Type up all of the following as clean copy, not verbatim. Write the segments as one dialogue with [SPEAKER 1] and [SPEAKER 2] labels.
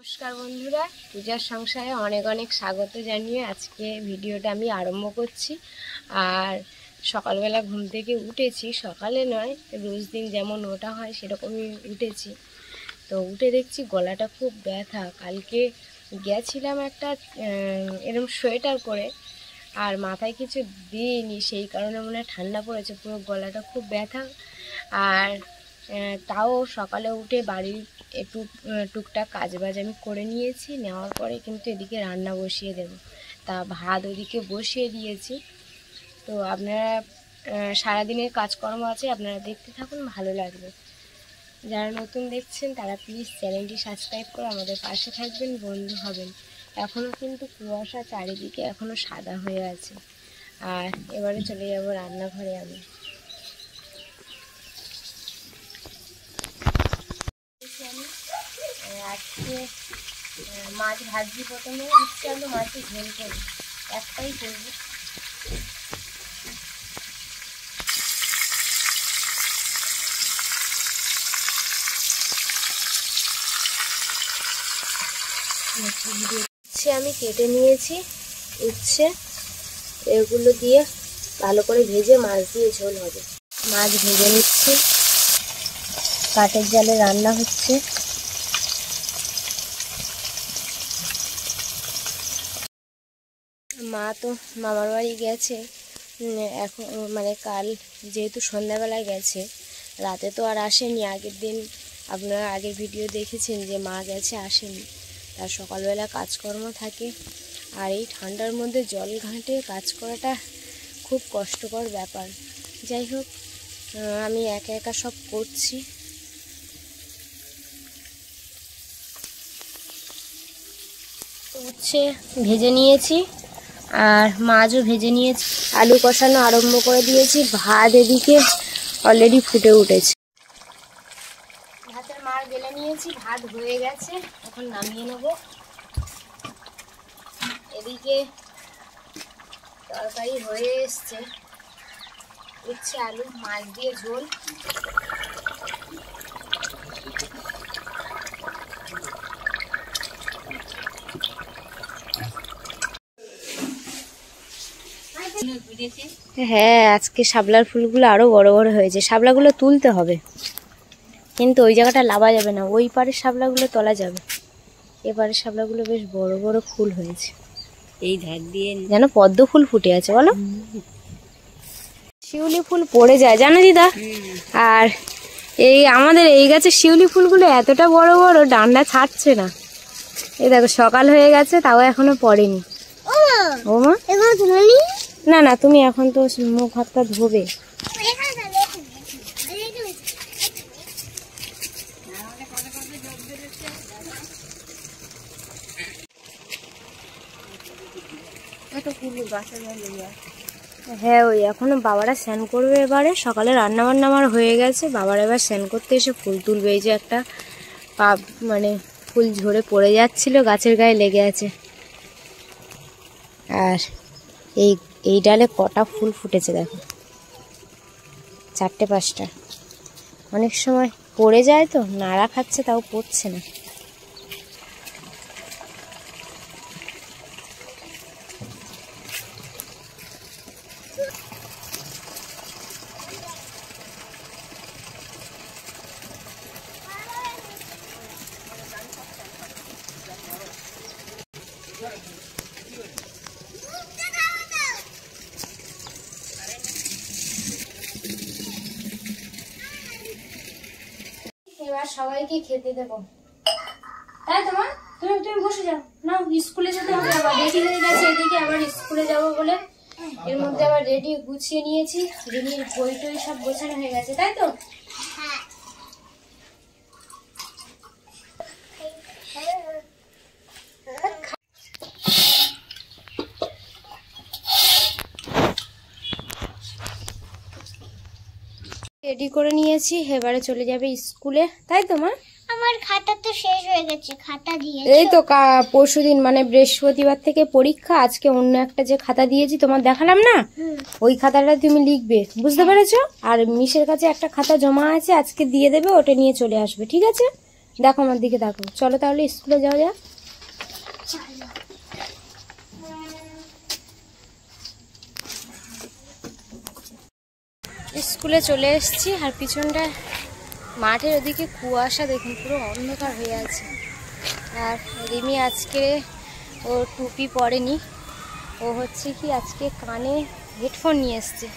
[SPEAKER 1] নমস্কার বন্ধুরা, পূজার সংসারে অনেক অনেক স্বাগত জানিয়ে আজকে ভিডিওটা আমি আরম্ভ করছি। আর সকালবেলা ঘুম থেকে উঠেছি, সকালে নয় রোজ দিন যেমন ওঠা হয় সেরকমই উঠেছি। তো উঠে দেখছি গলাটা খুব ব্যথা। কালকে গেছিলাম একটা এরকম সোয়েটার করে, আর মাথায় কিছু দিইনি, সেই কারণে মনে হয় ঠান্ডা পড়েছে, পুরো গলাটা খুব ব্যথা। আর তাও সকালে উঠে বাড়ির একটু টুকটাক কাজবাজ আমি করে নিয়েছি, নেওয়ার পরে কিন্তু এদিকে রান্না বসিয়ে দেব। তা ভাত ওদিকে বসিয়ে দিয়েছি। তো আপনারা সারাদিনের কাজকর্ম আছে, আপনারা দেখতে থাকুন, ভালো লাগবে। যারা নতুন দেখছেন তারা প্লিজ চ্যানেলটি সাবস্ক্রাইব করে আমাদের পাশে থাকবেন, বন্ধু হবেন। এখনও কিন্তু কুয়াশা চারিদিকে, এখনও সাদা হয়ে আছে। আর এবারে চলে যাব রান্নাঘরে। আমি আজকে মাছ ভাজি, প্রথমে ইচ্ছে আলু মাছের ঝোল করি, একটাই করবো। উচ্ছে আমি কেটে নিয়েছি, উচ্ছে এগুলো দিয়ে ভালো করে ভেজে মাছ দিয়ে ঝোল হবে। মাছ ভেজে নিচ্ছি, কাঠের জালে রান্না হচ্ছে। মা তো মামার বাড়ি গেছে, এখন মানে কাল যেহেতু সন্ধ্যাবেলায় গেছে, রাতে তো আর আসেনি। আগের দিন আপনারা আগের ভিডিও দেখেছেন যে মা গেছে, আসেনি। তার সকালবেলা কাজকর্ম থাকে, আর এই ঠান্ডার মধ্যে জল ঘাঁটে কাজ করাটা খুব কষ্টকর ব্যাপার। যাই হোক, আমি একা একা সব করছি। উচ্ছে ভেজে নিয়েছি আর মাছও ভেজে নিয়েছি, আলু কষানো আরম্ভ করে দিয়েছি। ভাত এদিকে অলরেডি ফুটে উঠেছে। ভাতের মার বেলে নিয়েছি, ভাত হয়ে গেছে, এখন নামিয়ে নেব। এদিকে তরকারি হয়ে এসছে, উচ্ছে আলু মাছ দিয়ে ঝোল। হ্যাঁ, আজকে শাপলার ফুলগুলো আরো বড় বড় হয়েছে। শাপলাগুলো তুলতে হবে, কিন্তু ওই জায়গাটা লাভা যাবে না, ওই পারের শাপলাগুলো তোলা যাবে। এবারের শাপলাগুলো বেশ বড় বড় ফুল হয়েছে। এই ধার দিয়ে যেন পদ্ম ফুল ফুটে আছে, বলো। শিউলি ফুল পড়ে যায় জানো দিদা। আর এই আমাদের এই গাছের শিউলি ফুলগুলো এতটা বড় বড়, ডান্ডা ছাড়ছে না। এই দেখো সকাল হয়ে গেছে, তাও এখনো পড়েনি। ও মা, না না, তুমি এখন তো মুখ হাতটা ধোবে। হ্যাঁ, ওই এখনো বাবারা স্নান করবে। এবারে সকালে রান্না বান্না আমার হয়ে গেছে, বাবার এবার স্নান করতে এসে ফুল তুলবে। এই যে একটা মানে ফুল ঝরে পড়ে যাচ্ছিল, গাছের গায়ে লেগে আছে। আর এই ডালে কটা ফুল ফুটেছে দেখো, 4টে 5টা। অনেক সময় পড়ে যায় তো, নাড়া খাচ্ছে তাও পড়ছে না। এবার সবাইকে খেতে দেবো। তাই তোমার তুমি বসে যাও না, স্কুলে যেতে হবে। আবার রেডি হয়ে গেছে এদিকে, আবার স্কুলে যাবো বলে এর মধ্যে আবার রেডি গুছিয়ে নিয়েছি। রিনির বই টই সব গোছানো হয়ে গেছে, তাই তো? রেডি করে নিয়েছি, এবারে চলে যাবে স্কুলে, তাই তো মা?
[SPEAKER 2] আমার খাতা তো শেষ হয়ে গেছে, খাতা দিয়েছো?
[SPEAKER 1] এই তো পরশুদিন মানে বৃহস্পতিবার থেকে পরীক্ষা। আজকে অন্য একটা যে খাতা দিয়েছি তোমার দেখালাম না, ওই খাতাটা তুমি লিখবে, বুঝতে পেরেছো? আর মিসের কাছে একটা খাতা জমা আছে, আজকে দিয়ে দেবে, ওটা নিয়ে চলে আসবে, ঠিক আছে? দেখো আমার দিকে দেখো। চলো তাহলে স্কুলে যাওয়া যাক। স্কুলে চলে এসেছি, আর পিছনটা মাঠের ওদিকে কুয়াশা দেখুন, পুরো অন্ধকার হয়ে আছে। আর রিমি আজকে ও টুপি পরেনি, ও হচ্ছে কি আজকে কানে হেডফোন নিয়ে এসছে।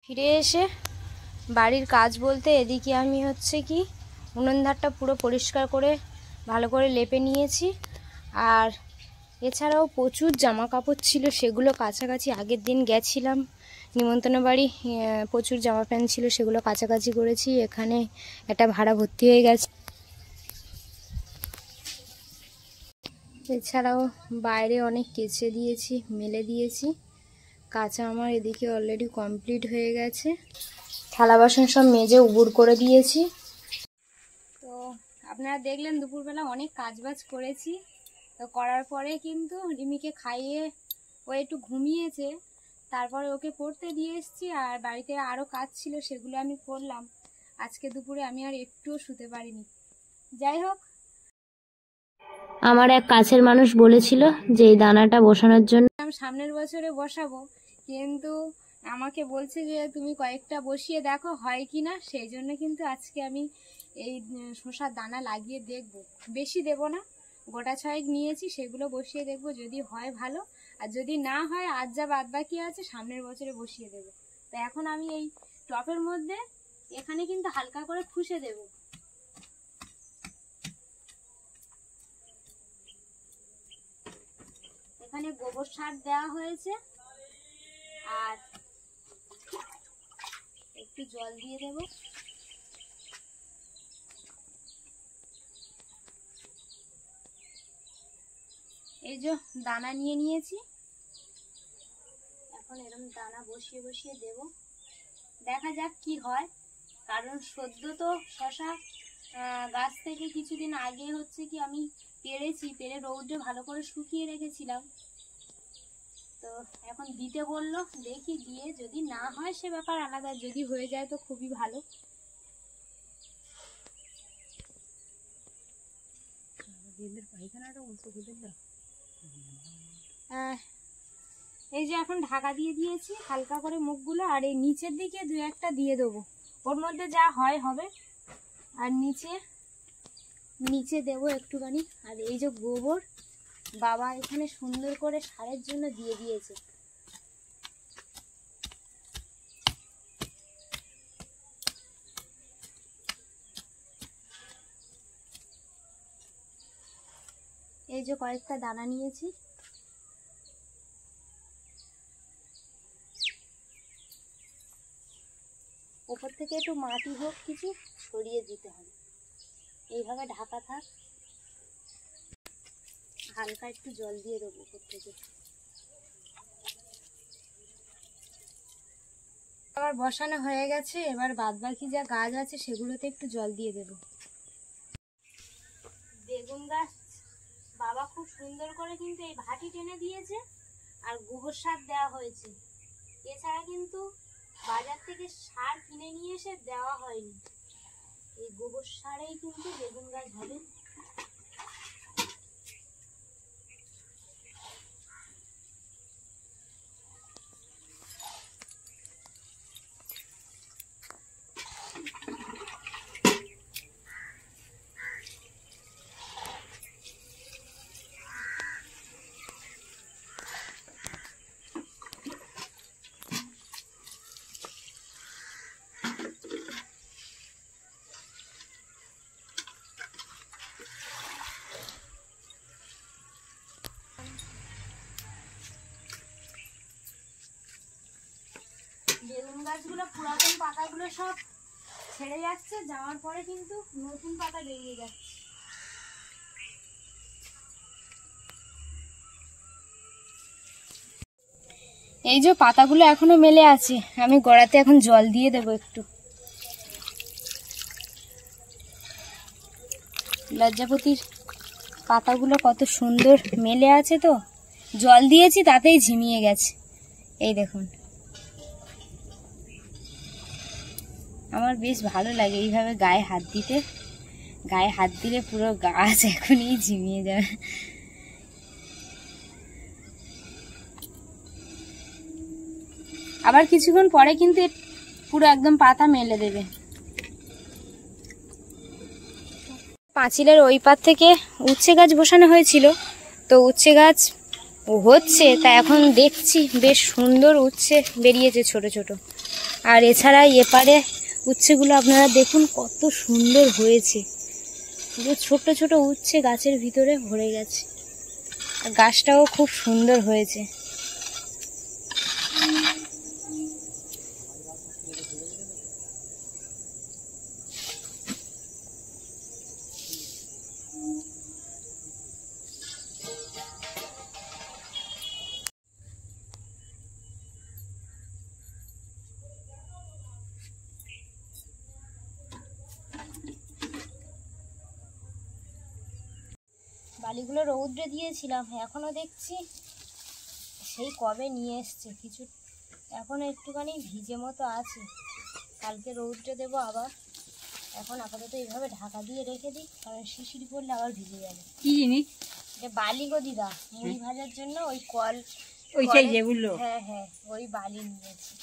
[SPEAKER 1] ফিরে এসে বাড়ির কাজ বলতে এদিকে আমি হচ্ছে কি উনুন ধারটা পুরো পরিষ্কার করে ভালো করে লেপে নিয়েছি। আর এছাড়াও প্রচুর জামা কাপড় ছিল, সেগুলো কাছাকাছি আগের দিন গেছিলাম নিমন্ত্রণ বাড়ি, প্রচুর জামা প্যান্ট ছিল, সেগুলো কাছাকাছি করেছি। এখানে একটা ভাড়া ভর্তি হয়ে গেছে। এছাড়াও বাইরে অনেক কেচে দিয়েছি, মেলে দিয়েছি। কাঁচা আমার এদিকে অলরেডি কমপ্লিট হয়ে গেছে। থালা বাসন সব মেজে উবুড় করে দিয়েছি। তো আপনারা দেখলেন দুপুরবেলা অনেক কাজবাজ করেছি। তো করার পরে কিন্তু রিমিকে খাইয়ে ও একটু ঘুমিয়েছে, তারপরে ওকে পড়তে দিয়ে এসেছি। আর বাড়িতে আরও কাজ ছিল, সেগুলো আমি করলাম। আজকে দুপুরে আমি আর একটুও শুতে পারিনি। যাই হোক,
[SPEAKER 3] আমার এক কাছের মানুষ বলেছিল যে এই দানাটা বসানোর জন্য
[SPEAKER 1] আমি সামনের বছরে বসাবো, কিন্তু আমাকে বলছে যে তুমি কয়েকটা বসিয়ে দেখো হয় কি না। সেই জন্য কিন্তু আজকে আমি এই শসার দানা লাগিয়ে দেখব। বেশি দেব না, গোটা ছয়েক নিয়েছি, সেগুলো বসিয়ে দেখব। যদি হয় ভালো, আর যদি না হয় আজ যা বাদ বাকি আছে সামনের বছরে বসিয়ে দেব। তো এখন আমি এই টপের মধ্যে এখানে কিন্তু হালকা করে খুশে দেব। এখানে গোবর সার দেওয়া হয়েছে, আর একটু জল দিয়ে দেব। এই যে দানা নিয়ে নিয়েছি, এখন এরকম দানা বসিয়ে বসিয়ে দেব। দেখা যাক কি হয়, কারণ সদ্য তো শশা গাছ থেকে কিছুদিন আগে হচ্ছে কি আমি পেরেছি, পেরে রৌদ্রে ভালো করে শুকিয়ে রেখেছিলাম। তো এখন দিতে বললো, দেখি দিয়ে যদি না হয় সে ব্যাপার আলাদা, যদি হয়ে যায় তো খুবই ভালো। এই যে এখন ঢাকা দিয়ে দিয়েছি হালকা করে মুখগুলো, আর এই নিচের দিকে দু একটা দিয়ে দেবো, ওর মধ্যে যা হয় হবে। আর নিচে দেবো একটুখানি। আর এই যে গোবর বাবা এখানে সুন্দর করে সারের জন্য দিয়ে দিয়েছে। এই যে কয়েকটা দানা নিয়েছি, উপর থেকে একটু মাটি হোক কিছু সরিয়ে দিতে হবে। এইভাবে ঢাকা থাক, হালকা একটু জল দিয়ে দেবো উপর থেকে। আবার বসানো হয়ে গেছে, এবার বাদবাকি যা গাছ আছে সেগুলোতে একটু জল দিয়ে দেব। বেগুন গাছ বাবা খুব সুন্দর করে কিন্তু এই ভাটি টেনে দিয়েছে, আর গোবর সার দেওয়া হয়েছে। এছাড়া কিন্তু বাজার থেকে সার কিনে নিয়ে এসে দেওয়া হয়নি, এই গোবর সারেই কিন্তু বেগুন গাছ হবে। বেগুন গাছগুলো পুরাতন পাতাগুলো সব ছেড়ে যাচ্ছে, যাওয়ার পরে কিন্তু নতুন পাতা বেরিয়ে যাচ্ছে। এই যে পাতাগুলো এখনো মেলে আছে, আমি গোড়াতে এখন জল দিয়ে দেবো একটু। লজ্জাপতির পাতাগুলো কত সুন্দর মেলে আছে, তো জল দিয়েছি তাতেই ঝিমিয়ে গেছে। এই দেখুন, আমার বেশ ভালো লাগে এইভাবে গায়ে হাত দিতে। গায়ে হাত দিলে পুরো গাছ এখনই ঝিমিয়ে যাবে। আবার কিছুক্ষণ পরে কিন্তু পুরো একদম পাতা মেলে দেবে। পাঁচিলের ওই পার থেকে উচ্ছে গাছ বসানো হয়েছিল, তো উচ্ছে গাছ হচ্ছে, তা এখন দেখছি বেশ সুন্দর উচ্ছে বেরিয়েছে ছোট ছোট। আর এছাড়া এপারে উচ্ছেগুলো আপনারা দেখুন কত সুন্দর হয়েছে, পুরো ছোট ছোট উচ্ছে গাছের ভিতরে ভরে গেছে। আর গাছটাও খুব সুন্দর হয়েছে। বালিগুলো রৌদ্রে দিয়েছিলাম, এখনো দেখছি সেই কবে নিয়ে এসছে কিছু, এখনো একটুখানি ভিজে মতো আছে। কালকে রৌদ্রে দেবো আবার। এখন আপাতত এইভাবে ঢাকা দিয়ে রেখে দিই, কারণ শিশির পড়লে আবার ভিজে যাবে। কি জিনিস এটা? বালি গো দিদা, মুড়ি ভাজার জন্য ওই কল, ওইটাই যেগুলো। হ্যাঁ হ্যাঁ, ওই বালি নিয়েছি।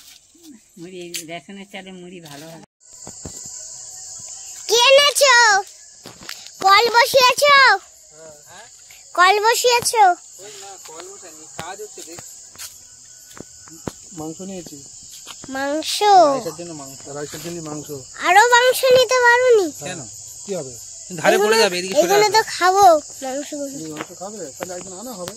[SPEAKER 1] মুড়ি রেশনের চালে মুড়ি ভালো হয়।
[SPEAKER 2] কি এনেছো? কল বসিয়েছো? কল বসিয়েছো?
[SPEAKER 4] মাংস নিয়েছি।
[SPEAKER 2] মাংস?
[SPEAKER 4] রাইসের জন্য মাংস।
[SPEAKER 2] আরো মাংস নিতে পারোনি?
[SPEAKER 4] কেন, কি হবে? ধারে পড়ে যাবে, এদিকে সরে
[SPEAKER 2] এগুলো তো খাবো।
[SPEAKER 4] মাংস খাবে তাহলে একদিন আনা হবে।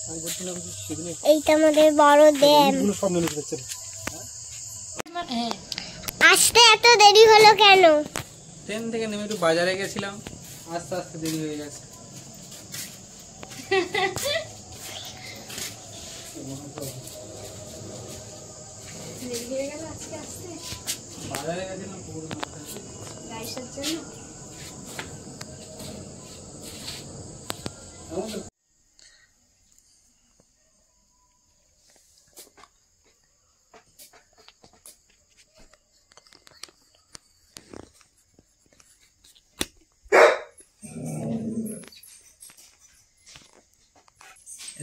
[SPEAKER 4] আমি বলছিলাম যে সেদিনে
[SPEAKER 2] এইটা আমাদের বড় ড্যাম।
[SPEAKER 4] এগুলো সব মেনে দিচ্ছে।
[SPEAKER 2] আসতে এত দেরি হলো কেন?
[SPEAKER 4] ট্রেন থেকে নেমে একটু বাজারে গেছিলাম, আস্তে আস্তে দেরি হয়ে গেছে। বাজারে গেছিলাম রাইসের জন্য।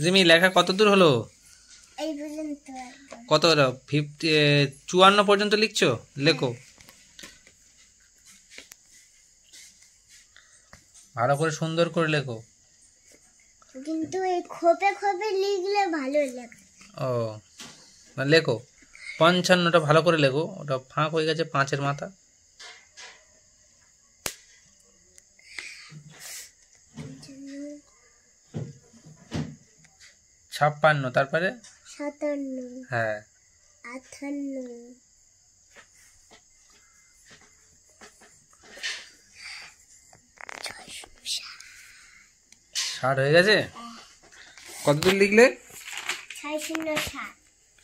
[SPEAKER 4] রিমি, লেখা কত দূর হলো?
[SPEAKER 2] এই পর্যন্ত।
[SPEAKER 4] কত 54 পর্যন্ত লিখছো? লেখো ভালো করে, সুন্দর করে লেখো।
[SPEAKER 2] কিন্তু এই খোপে খোপে লিখলে ভালো লাগে।
[SPEAKER 4] ও না, লেখো 55টা ভালো করে লেখো। ওটা ফাঁক হয়ে গেছে 5-এর মাথা। ছাপ্পান্ন, তারপরে
[SPEAKER 2] 57,
[SPEAKER 4] হ্যাঁ
[SPEAKER 2] 58,
[SPEAKER 4] 60 হয়ে গেছে। কত দূর লিখলে?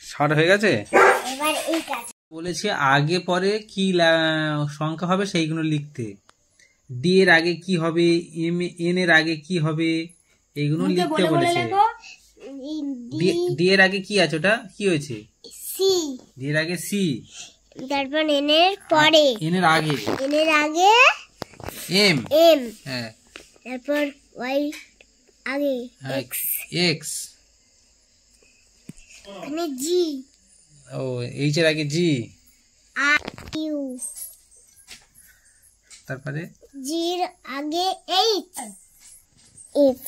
[SPEAKER 4] 60 হয়ে গেছে।
[SPEAKER 2] এবার এইটা
[SPEAKER 4] বলেছি আগে পরে কি সংখ্যা হবে সেইগুলো লিখতে। ডি এর আগে কি হবে, এন এর আগে কি হবে, এইগুলো লিখতে বলেছে। ডি এর আগে কি আছে, ওটা কি হয়েছে?
[SPEAKER 2] সি।
[SPEAKER 4] ডি এর আগে সি,
[SPEAKER 2] তারপর এন এর পরে,
[SPEAKER 4] এন এর আগে,
[SPEAKER 2] এন এর আগে
[SPEAKER 4] এম,
[SPEAKER 2] এম,
[SPEAKER 4] হ্যাঁ,
[SPEAKER 2] তারপর ওয়াই আগে
[SPEAKER 4] এক্স, এক্স,
[SPEAKER 2] এখানে জি,
[SPEAKER 4] ও এইচ এর আগে জি,
[SPEAKER 2] আর ইউ,
[SPEAKER 4] তারপরে
[SPEAKER 2] জির আগে H, F,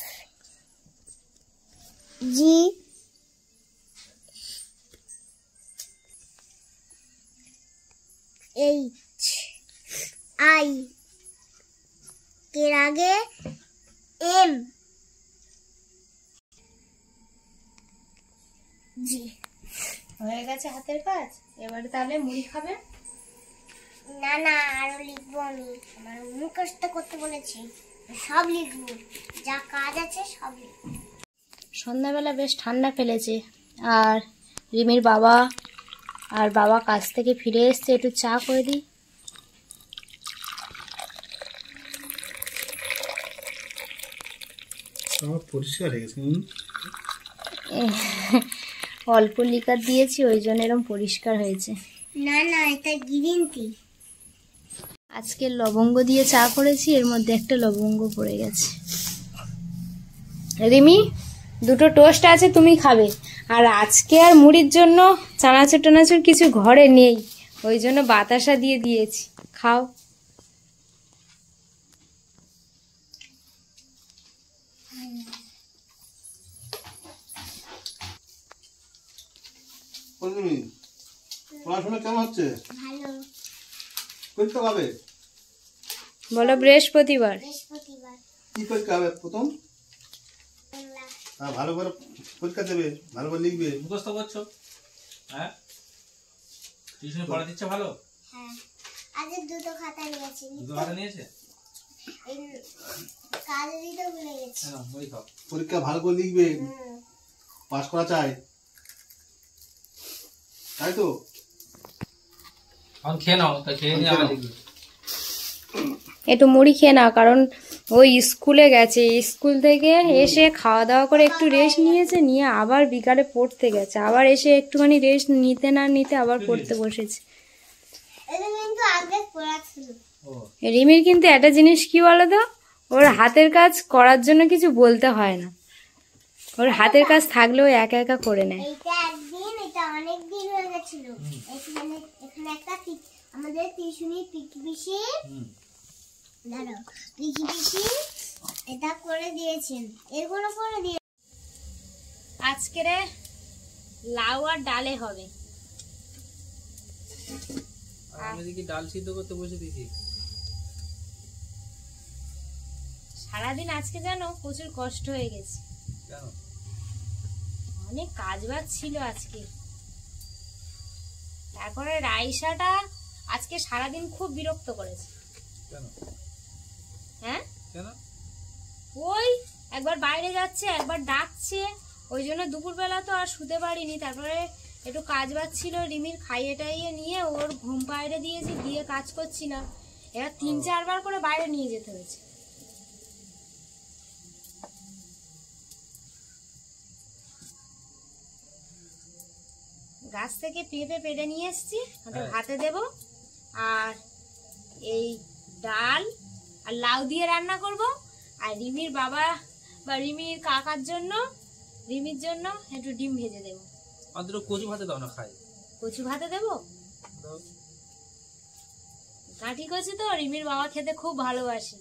[SPEAKER 2] G, H, I, এর আগে এম, জি।
[SPEAKER 1] হয়ে গেছে হাতের কাজ। এবারে তাহলে মুড়ি খাবে?
[SPEAKER 2] না না, আরো লিখবো আমি। আমার মুখস্থ করতে বলেছি, সব লিখবো, যা কাজ আছে সব লিখবো।
[SPEAKER 1] সন্ধ্যাবেলা বেশ ঠান্ডা ফেলেছে, আর রিমির বাবা কাজ থেকে ফিরে এসছে, একটু চা করে দিই।
[SPEAKER 4] পরিষ্কার হয়ে গেছে।
[SPEAKER 3] অল্প লিকার দিয়েছি, ওই জন্য এরকম পরিষ্কার হয়েছে।
[SPEAKER 2] না না, এটা গ্রিন টি।
[SPEAKER 3] আজকে লবঙ্গ দিয়ে চা করেছি, এর মধ্যে একটা লবঙ্গ পড়ে গেছে।
[SPEAKER 1] রিমি, দুটো টোস্ট আছে, তুমি খাবে। আর আজকে আর মুড়ির জন্য চানাচুর টানাচুর কিছু ঘরে নেই, ওই জন্য বাতাসা দিয়ে দিয়েছি, খাও।
[SPEAKER 5] পড়াশোনা কেমন হচ্ছে?
[SPEAKER 2] ভালো।
[SPEAKER 5] পরীক্ষা কবে?
[SPEAKER 1] বলো বৃহস্পতিবার।
[SPEAKER 2] বৃহস্পতিবার।
[SPEAKER 5] কি পরীক্ষা হবে প্রথম?
[SPEAKER 2] বাংলা।
[SPEAKER 5] হ্যাঁ, ভালো করে পরীক্ষা দেবে, ভালো করে লিখবে।
[SPEAKER 4] মুখস্থ করছো? হ্যাঁ, টিউশনে পড়া দিচ্ছে ভালো?
[SPEAKER 2] হ্যাঁ, আজ দুটো খাতা নিয়েছি।
[SPEAKER 4] দুটো খাতা নিয়েছে?
[SPEAKER 2] কাজ দিতে ভুলে গেছি।
[SPEAKER 4] হ্যাঁ, ওই খাও।
[SPEAKER 5] পরীক্ষা ভালো করে লিখবে, পাস করা চাই, তাই তো?
[SPEAKER 4] এখন খেয়ে নাও, তা খেয়ে নিয়ে আবার লিখবে।
[SPEAKER 1] একটু মুড়ি খেয়ে নাও, কারণ ওই স্কুলে গেছে, স্কুল থেকে এসে খাওয়া দাওয়া করে একটু রেস্ট নিয়েছে, নিয়ে আবার বিকালে পড়তে গেছে, আবার এসে একটুখানি রেস্ট নিতে না নিতে আবার পড়তে বসেছে।
[SPEAKER 2] এটা কিন্তু আগে পড়া ছিল।
[SPEAKER 1] রিমির কিন্তু একটা জিনিস কি বলতো, ওর হাতের কাজ করার জন্য কিছু বলতে হয় না, ওর হাতের কাজ থাকলেও একা একা করে নেয়।
[SPEAKER 2] এইটা একদিন, এটা অনেক দিন হয়ে গেছিল। এখানে একটা আমাদের টিউশনির পিসি, দাঁড়াও, পিসি এটা করে দিয়েছেন, এগুলো করে দিয়ে।
[SPEAKER 1] আজকে লাউ আর ডালে হবে।
[SPEAKER 4] আমি এদিকে ডাল সিদ্ধ করতে বসে দিয়েছি।
[SPEAKER 1] সারাদিন আজকে জানো প্রচুর কষ্ট হয়ে গেছে,
[SPEAKER 4] কেন?
[SPEAKER 1] অনেক কাজ বাজ ছিল আজকে। তারপরে রাইসাটা আজকে সারাদিন খুব বিরক্ত করেছে।
[SPEAKER 4] কেন?
[SPEAKER 1] হ্যাঁ,
[SPEAKER 4] কেন?
[SPEAKER 1] ওই একবার বাইরে যাচ্ছে, একবার ডাকছে, ওই জন্য দুপুরবেলা তো আর শুতে পারিনি। তারপরে একটু কাজ বাজ ছিল, রিমির খাইয়ে টাইয়ে নিয়ে ওর ঘুম পাড়ে দিয়েছি, দিয়ে কাজ করছিলাম। এবার 3-4 বার করে বাইরে নিয়ে যেতে হয়েছে। গাছ থেকে পেঁপে পেড়ে নিয়ে এসছি, ওটা ভাতে দেব। আর এই ডাল আর লাউ দিয়ে রান্না করব। আর রিমির বাবা বা রিমির কাকার জন্য, রিমির জন্য একটু ডিম ভেজে দেব।
[SPEAKER 4] অন্তত কচু ভাতে দাও না, খাই।
[SPEAKER 1] কচু ভাতে দেব? কাঠি কচু তো রিমির বাবা খেতে খুব ভালোবাসে,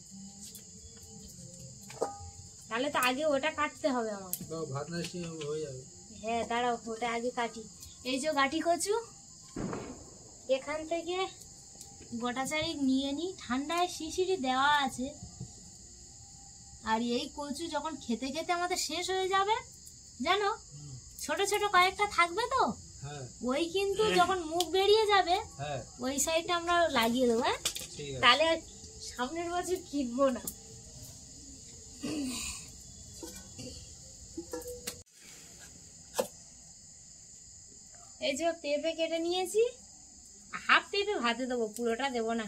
[SPEAKER 1] তাহলে তো আগে ওটা কাটতে হবে আমার।
[SPEAKER 4] ভাত না হয়ে যাবে।
[SPEAKER 1] হ্যাঁ, দাঁড়াও, ওটা আগে কাটি। এই যে গাঠি কচু, এখান থেকে গোটা চারিক নিয়ে নি, ঠান্ডায় শিশিরি দেওয়া আছে। আর এই কচু যখন খেতে খেতে আমাদের শেষ হয়ে যাবে, জানো, ছোট ছোট কয়েকটা থাকবে তো, ওই কিন্তু যখন মুখ বেরিয়ে যাবে ওই সাইডটা আমরা লাগিয়ে দেবো। হ্যাঁ, তাহলে আর সামনের বছর কিনবো না। এই যে পেঁপে কেটে নিয়েছি, হাফ পেঁপে ভাতে দেবো, পুরোটা দেবো না,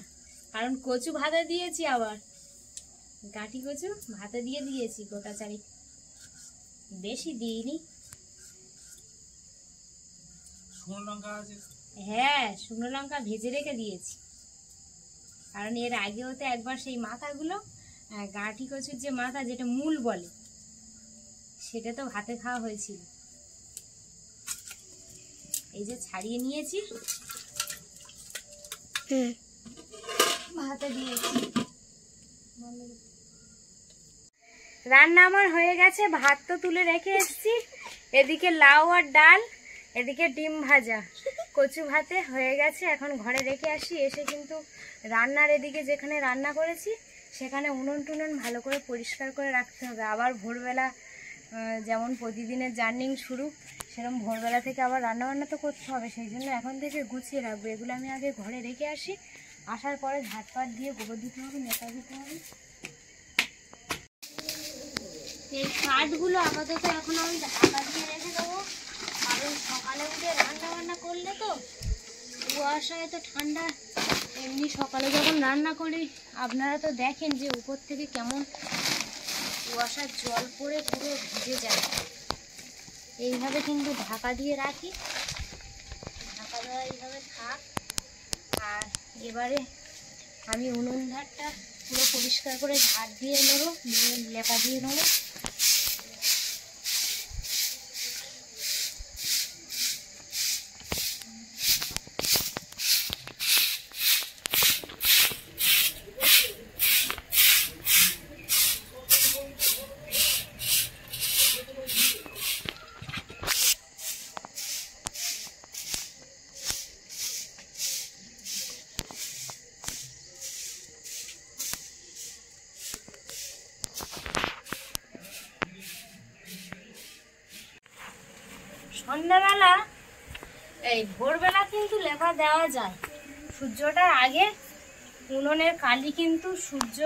[SPEAKER 1] কারণ কচু ভাতে দিয়েছি, আবার গাঠি কচু ভাতে দিয়ে দিয়েছি গোটা চারিক, বেশি দিইনি।
[SPEAKER 4] শুকনো লঙ্কা আছে?
[SPEAKER 1] হ্যাঁ, শুকনো লঙ্কা ভেজে রেখে দিয়েছি, কারণ এর আগেও তো একবার সেই মাথাগুলো, গাঠি কচুর যে মাথা, যেটা মূল বলে, সেটা তো ভাতে খাওয়া হয়েছিল। এই যে ছাড়িয়ে নিয়েছি, ভাতে দিয়েছি। রান্না আমার হয়ে গেছে, ভাত তো তুলে রেখে এসেছি। এদিকে লাউ আর ডাল, এদিকে ডিম ভাজা, কচু ভাতে হয়ে গেছে। এখন ঘরে রেখে আসি, এসে কিন্তু রান্নার এদিকে যেখানে রান্না করেছি সেখানে উনুন টুনুন ভালো করে পরিষ্কার করে রাখতে হবে। আবার ভোরবেলা যেমন প্রতিদিনের জার্নিং শুরু, সেরকম ভোরবেলা থেকে আবার রান্নাবান্না তো করতে হবে, সেই জন্য এখন থেকে গুছিয়ে রাখবো। এগুলো আমি আগে ঘরে রেখে আসি, আসার পরে ঝাঁটপাট দিয়ে গোবর দিতে হবে, নেতা দিতে হবে। এই কাঠগুলো আপাতত এখন আমি ঢাকা দিয়ে রেখে দেবো, কারণ সকালে উঠে রান্না বান্না করলে তো কুয়াশায় তো ঠান্ডা। এমনি সকালে যখন রান্না করি আপনারা তো দেখেন যে উপর থেকে কেমন কুয়াশার জল পড়ে পুরো ভিজে যায়। এইভাবে কিন্তু ঢাকা দিয়ে রাখি, ঢাকা দেওয়া এইভাবে থাক। আর এবারে আমি উনুন ধারটা পুরো পরিষ্কার করে ঝাড় দিয়ে নেবো, লেপা দিয়ে নেবো। সন্ধ্যাবেলা এই ভোরবেলা কিন্তু লেপা দেওয়া যায়, সূর্যটার আগে। উনুনের কালি কিন্তু সূর্য,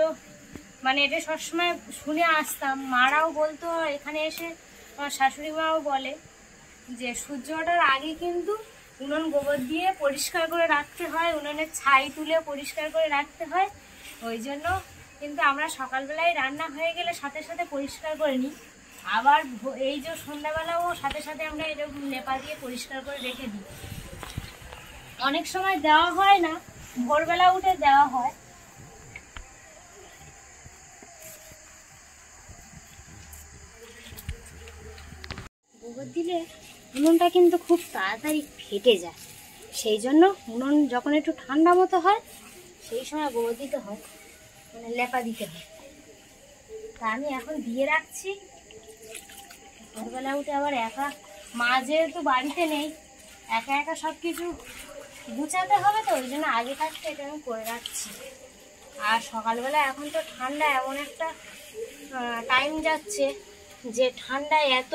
[SPEAKER 1] মানে এটা সবসময় শুনে আসতাম, মারাও বলতো, এখানে এসে আমার শাশুড়ি মাও বলে যে সূর্যটার আগে কিন্তু উনুন গোবর দিয়ে পরিষ্কার করে রাখতে হয়, উনুনের ছাই তুলে পরিষ্কার করে রাখতে হয়। ওই জন্য কিন্তু আমরা সকালবেলায় রান্না হয়ে গেলে সাথে সাথে পরিষ্কার করে নিই, আবার এই যে সন্ধ্যাবেলাও সাথে সাথে আমরা এরকম লেপা দিয়ে পরিষ্কার করে রেখে দিই। অনেক সময় দেওয়া হয় না, ভোরবেলা উঠে দেওয়া হয়। গোবর দিলে উনুনটা কিন্তু খুব তাড়াতাড়ি ফেটে যায়, সেই জন্য উনুন যখন একটু ঠান্ডা মতো হয় সেই সময় গোবর দিতে হয়, মানে লেপা দিতে হয়। তা আমি এখন দিয়ে রাখছি। ভোরবেলা উঠে আবার একা, মা যেহেতু বাড়িতে নেই, একা একা সব কিছু গুছাতে হবে, তো ওই জন্য আগে থাকতে এটা আমি করে রাখছি। আর সকালবেলা এখন তো ঠান্ডা, এমন একটা টাইম যাচ্ছে যে ঠান্ডায় এত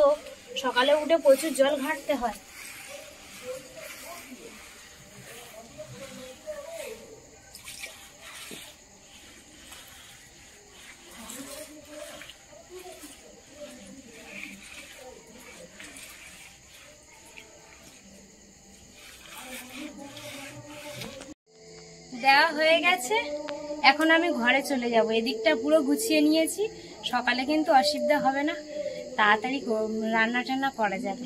[SPEAKER 1] সকালে উঠে প্রচুর জল ঘাঁটতে হয়। দেওয়া হয়ে গেছে, এখন আমি ঘরে চলে যাব। এদিকটা পুরো গুছিয়ে নিয়েছি, সকালে কিন্তু অসুবিধা হবে না, তাড়াতাড়ি রান্না টান্না করা যাবে।